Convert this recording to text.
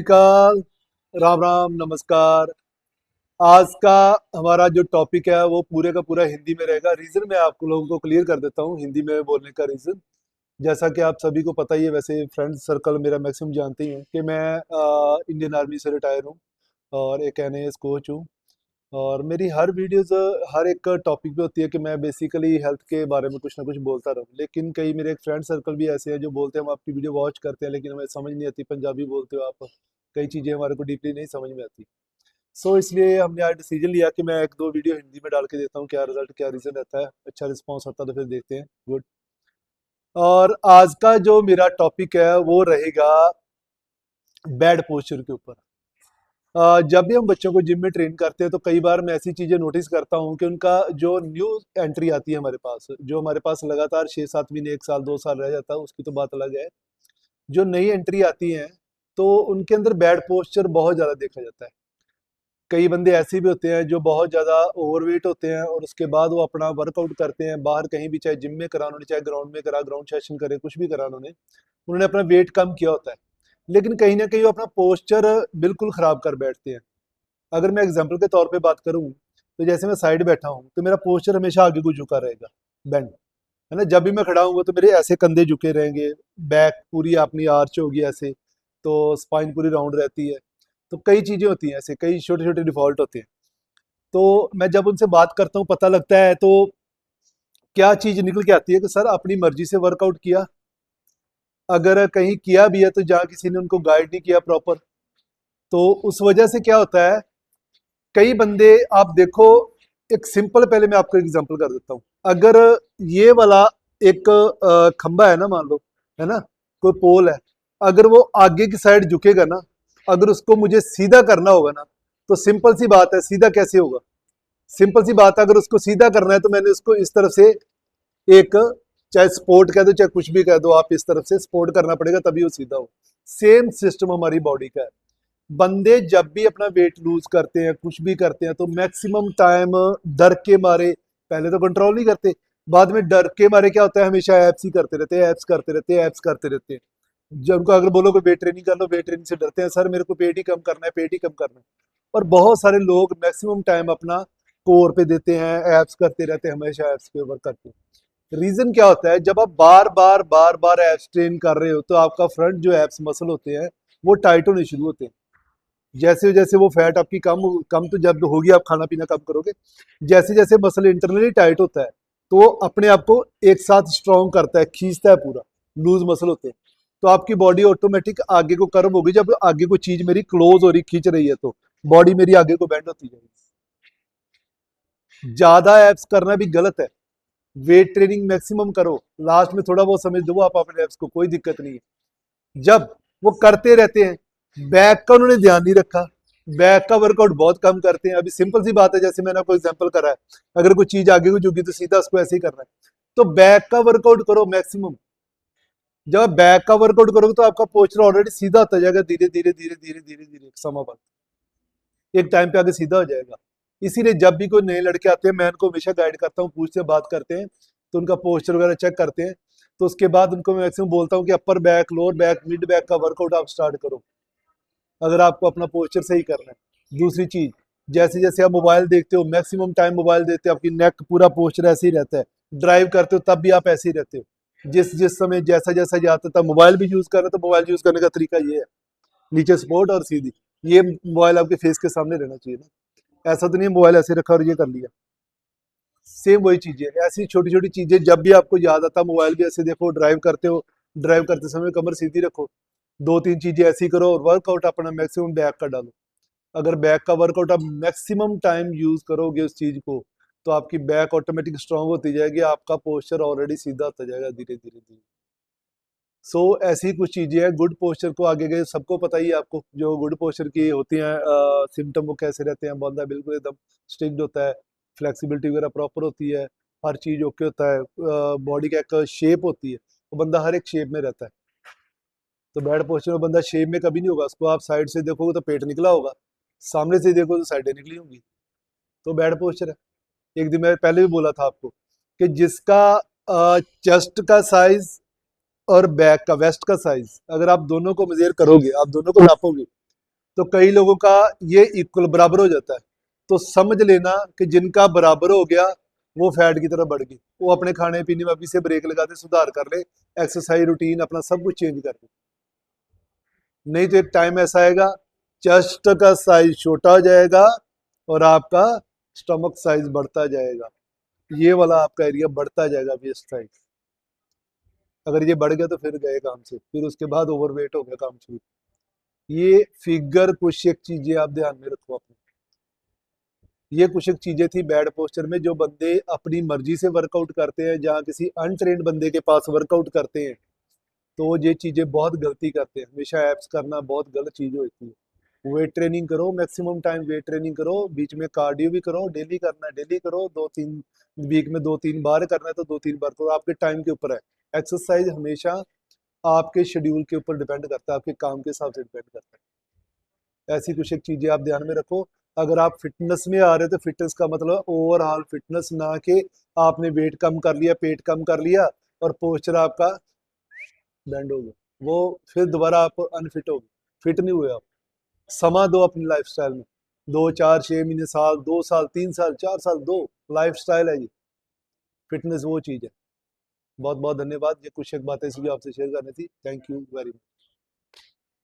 का राम राम नमस्कार। आज का हमारा जो टॉपिक है वो पूरे का पूरा हिंदी में रहेगा। रीजन मैं आप लोगों को क्लियर कर देता हूँ हिंदी में बोलने का रीजन। जैसा कि आप सभी को पता ही है, वैसे फ्रेंड सर्कल मेरा मैक्सिमम जानते ही हैं कि मैं इंडियन आर्मी से रिटायर हूँ और एक एनएएस कोच हूँ। और मेरी हर वीडियोस हर एक टॉपिक पे होती है कि मैं बेसिकली हेल्थ के बारे में कुछ ना कुछ बोलता रहूँ। लेकिन कई मेरे एक फ्रेंड सर्कल भी ऐसे हैं जो बोलते हैं हम आपकी वीडियो वॉच करते हैं लेकिन हमें समझ नहीं आती, पंजाबी बोलते हो आप, कई चीज़ें हमारे को डीपली नहीं समझ में आती। सो इसलिए हमने आज डिसीजन लिया कि मैं एक दो वीडियो हिंदी में डाल के देता हूँ, क्या रिजल्ट क्या रीज़न रहता है, अच्छा रिस्पॉन्स आता है तो फिर देखते हैं। गुड। और आज का जो मेरा टॉपिक है वो रहेगा बैड पोस्चर के ऊपर। जब भी हम बच्चों को जिम में ट्रेन करते हैं तो कई बार मैं ऐसी चीज़ें नोटिस करता हूँ कि उनका जो न्यू एंट्री आती है हमारे पास, जो हमारे पास लगातार 6-7 महीने 1 साल 2 साल रह जाता है, उसकी तो बात अलग है। जो नई एंट्री आती है तो उनके अंदर बैड पोस्चर बहुत ज़्यादा देखा जाता है। कई बंदे ऐसे भी होते हैं जो बहुत ज़्यादा ओवरवेट होते हैं और उसके बाद वो अपना वर्कआउट करते हैं बाहर कहीं भी, चाहे जिम में करा उन्होंने, चाहे ग्राउंड में करा, ग्राउंड सेशन करे, कुछ भी करा उन्होंने, उन्होंने अपना वेट कम किया होता है, लेकिन कहीं ना कहीं वो अपना पोस्चर बिल्कुल ख़राब कर बैठते हैं। अगर मैं एग्जांपल के तौर पे बात करूं तो जैसे मैं साइड बैठा हूं तो मेरा पोस्चर हमेशा आगे को झुका रहेगा, बेंड, है ना। जब भी मैं खड़ा हूंगा तो मेरे ऐसे कंधे झुके रहेंगे, बैक पूरी अपनी आर्च होगी ऐसे, तो स्पाइन पूरी राउंड रहती है। तो कई चीज़ें होती हैं ऐसे, कई छोटे छोटे डिफॉल्ट होते हैं। तो मैं जब उनसे बात करता हूँ पता लगता है तो क्या चीज़ निकल के आती है कि सर अपनी मर्जी से वर्कआउट किया, अगर कहीं किया भी है तो जहाँ किसी ने उनको गाइड नहीं किया प्रॉपर, तो उस वजह से क्या होता है, कई बंदे आप देखो, एक सिंपल, पहले मैं आपको एग्जांपल कर देता हूँ। अगर ये वाला एक खंबा है ना, मान लो, है ना, कोई पोल है, अगर वो आगे की साइड झुकेगा ना, अगर उसको मुझे सीधा करना होगा ना, तो सिंपल सी बात है, सीधा कैसे होगा? सिंपल सी बात है, अगर उसको सीधा करना है तो मैंने उसको इस तरफ से एक, चाहे सपोर्ट कह दो चाहे कुछ भी कह दो, आप इस तरफ से सपोर्ट करना पड़ेगा तभी वो सीधा हो। सेम सिस्टम हमारी बॉडी का है। बंदे जब भी अपना वेट लूज करते हैं, कुछ भी करते हैं, तो मैक्सिमम टाइम डर के मारे, पहले तो कंट्रोल नहीं करते, बाद में डर के मारे क्या होता है, हमेशा एप्स ही करते रहते हैं, एप्स करते रहते हैं, एप्स करते रहते हैं। जब उनको अगर बोलो कि वेट ट्रेनिंग कर लो, वेट ट्रेनिंग से डरते हैं, सर मेरे को पेट ही कम करना है, पेट ही कम करना है। और बहुत सारे लोग मैक्सिमम टाइम अपना कोर पे देते हैं, एप्स करते रहते हैं, हमेशा एप्स पे वर्क करते हैं। रीजन क्या होता है, जब आप बार बार एप्स ट्रेन कर रहे हो तो आपका फ्रंट जो एप्स मसल होते हैं वो टाइट होने शुरू होते हैं। जैसे जैसे वो फैट आपकी कम कम तो जब होगी, आप खाना पीना कम करोगे, जैसे जैसे मसल इंटरनली टाइट होता है तो वो अपने आप को एक साथ स्ट्रॉन्ग करता है, खींचता है पूरा, लूज मसल होते हैं, तो आपकी बॉडी ऑटोमेटिक आगे को कर्व होगी। जब आगे को चीज मेरी क्लोज हो रही, खींच रही है, तो बॉडी मेरी आगे को बेंड होती जाएगी। ज्यादा एप्स करना भी गलत है। वेट ट्रेनिंग मैक्सिमम करो, लास्ट में थोड़ा बहुत समझ दो आप अपने एप्स को, कोई दिक्कत नहीं है। जब वो करते रहते हैं, बैक का उन्होंने ध्यान नहीं रखा, बैक का वर्कआउट बहुत कम करते हैं। अभी सिंपल सी बात है, जैसे मैंने आपको एग्जांपल करा है, अगर कोई चीज आगे को झुकी तो सीधा उसको ऐसे ही करना है, तो बैक का वर्कआउट करो मैक्सिमम। जब आप बैक का वर्कआउट करोगे तो आपका पोस्चर ऑलरेडी सीधा होता जाएगा, धीरे धीरे धीरे धीरे धीरे धीरे समय बाद एक टाइम पे आगे सीधा हो जाएगा। इसीलिए जब भी कोई नए लड़के आते हैं, मैं उनको हमेशा गाइड करता हूँ, पूछते बात करते हैं, तो उनका पोस्चर वगैरह चेक करते हैं, तो उसके बाद उनको मैं मैक्सिमम बोलता हूँ कि upper back, lower back, mid back का वर्कआउट आप स्टार्ट करो, अगर आपको अपना पोस्चर सही करना है। दूसरी चीज, जैसे जैसे आप मोबाइल देखते हो, मैक्सिमम टाइम मोबाइल देखते हो, आपकी नेक पूरा पोस्चर ऐसे ही रहता है। ड्राइव करते हो तब भी आप ऐसे ही रहते हो, जिस जिस समय जैसा जैसा जाता था। मोबाइल भी यूज कर रहे हो तो मोबाइल यूज करने का तरीका ये है, नीचे सपोर्ट और सीधी, ये मोबाइल आपके फेस के सामने रहना चाहिए ना, ऐसा तो नहीं है मोबाइल ऐसे रखा और ये कर लिया। सेम वही चीजें, ऐसी छोटी छोटी चीजें जब भी आपको याद आता, मोबाइल भी ऐसे देखो, ड्राइव करते हो, ड्राइव करते समय कमर सीधी रखो, दो तीन चीजें ऐसी करो और वर्कआउट अपना मैक्सिमम बैक का डालो। अगर बैक का वर्कआउट आप मैक्सिमम टाइम यूज करोगे उस चीज को, तो आपकी बैक ऑटोमेटिक स्ट्रांग होती जाएगी, आपका पोस्चर ऑलरेडी सीधा होता जाएगा धीरे धीरे धीरे। सो ऐसी कुछ चीजें हैं। गुड पोस्चर को आगे गए सबको पता ही है, आपको जो गुड पोस्चर की होती हैं सिम्टम वो कैसे रहते हैं, बंदा बिल्कुल एकदम स्ट्रिक्ट होता है, फ्लेक्सिबिलिटी वगैरह प्रॉपर होती है, हर चीज ओके होता है, बॉडी का एक शेप होती है, वो बंदा हर एक शेप में रहता है। तो बैड पोस्चर में बंदा शेप में कभी नहीं होगा, उसको आप साइड से देखोगे तो पेट निकला होगा, सामने से देखो तो साइडें निकली होंगी, तो बैड पोस्चर है। एक दिन मैं पहले भी बोला था आपको कि जिसका चेस्ट का साइज और बैक का, वेस्ट का साइज, अगर आप दोनों को मेजर करोगे, आप दोनों को नापोगे, तो कई लोगों का ये इक्वल बराबर हो जाता है। तो समझ लेना कि जिनका बराबर हो गया वो फैट की तरफ बढ़ गई, वो अपने खाने पीने में अभी से ब्रेक लगा दे, सुधार कर ले, एक्सरसाइज रूटीन अपना सब कुछ चेंज कर ले। नहीं तो एक टाइम ऐसा आएगा चेस्ट का साइज छोटा हो जाएगा और आपका स्टमक साइज बढ़ता जाएगा, ये वाला आपका एरिया बढ़ता जाएगा वेस्ट साइज। अगर ये बढ़ गया तो फिर गए काम से, फिर उसके बाद ओवरवेट हो गया काम शुरू। ये फिगर कुछ एक चीजें आप ध्यान में रखो अपने। ये कुछ एक चीजें थी बैड पोस्चर में, जो बंदे अपनी मर्जी से वर्कआउट करते हैं, जहाँ किसी अनट्रेन्ड बंदे के पास वर्कआउट करते हैं तो वो ये चीजें बहुत गलती करते हैं। हमेशा एप्स करना बहुत गलत चीज होती है। वेट ट्रेनिंग करो, मैक्सिमम टाइम वेट ट्रेनिंग करो, बीच में कार्डियो भी करो, डेली करना है डेली करो, 2-3 वीक में 2-3 बार करना है तो 2-3 बार करो, आपके टाइम के ऊपर है। एक्सरसाइज हमेशा आपके शेड्यूल के ऊपर डिपेंड करता है, आपके काम के हिसाब से डिपेंड करता है। ऐसी कुछ एक चीजें आप ध्यान में रखो। अगर आप फिटनेस में आ रहे हो तो फिटनेस का मतलब ओवरऑल फिटनेस, ना कि आपने वेट कम कर लिया, पेट कम कर लिया और पोस्चर आपका बैंड हो गया, वो फिर दोबारा आप अनफिट हो गए, फिट नहीं हुए आप। समा दो अपनी लाइफस्टाइल में, 2 4 6 महीने, साल, 2 साल, 3 साल, 4 साल दो। लाइफस्टाइल है ये, फिटनेस वो चीज़ है। बहुत बहुत धन्यवाद, ये कुछ एक बातें सी आपसे शेयर करनी थी। Thank you very much.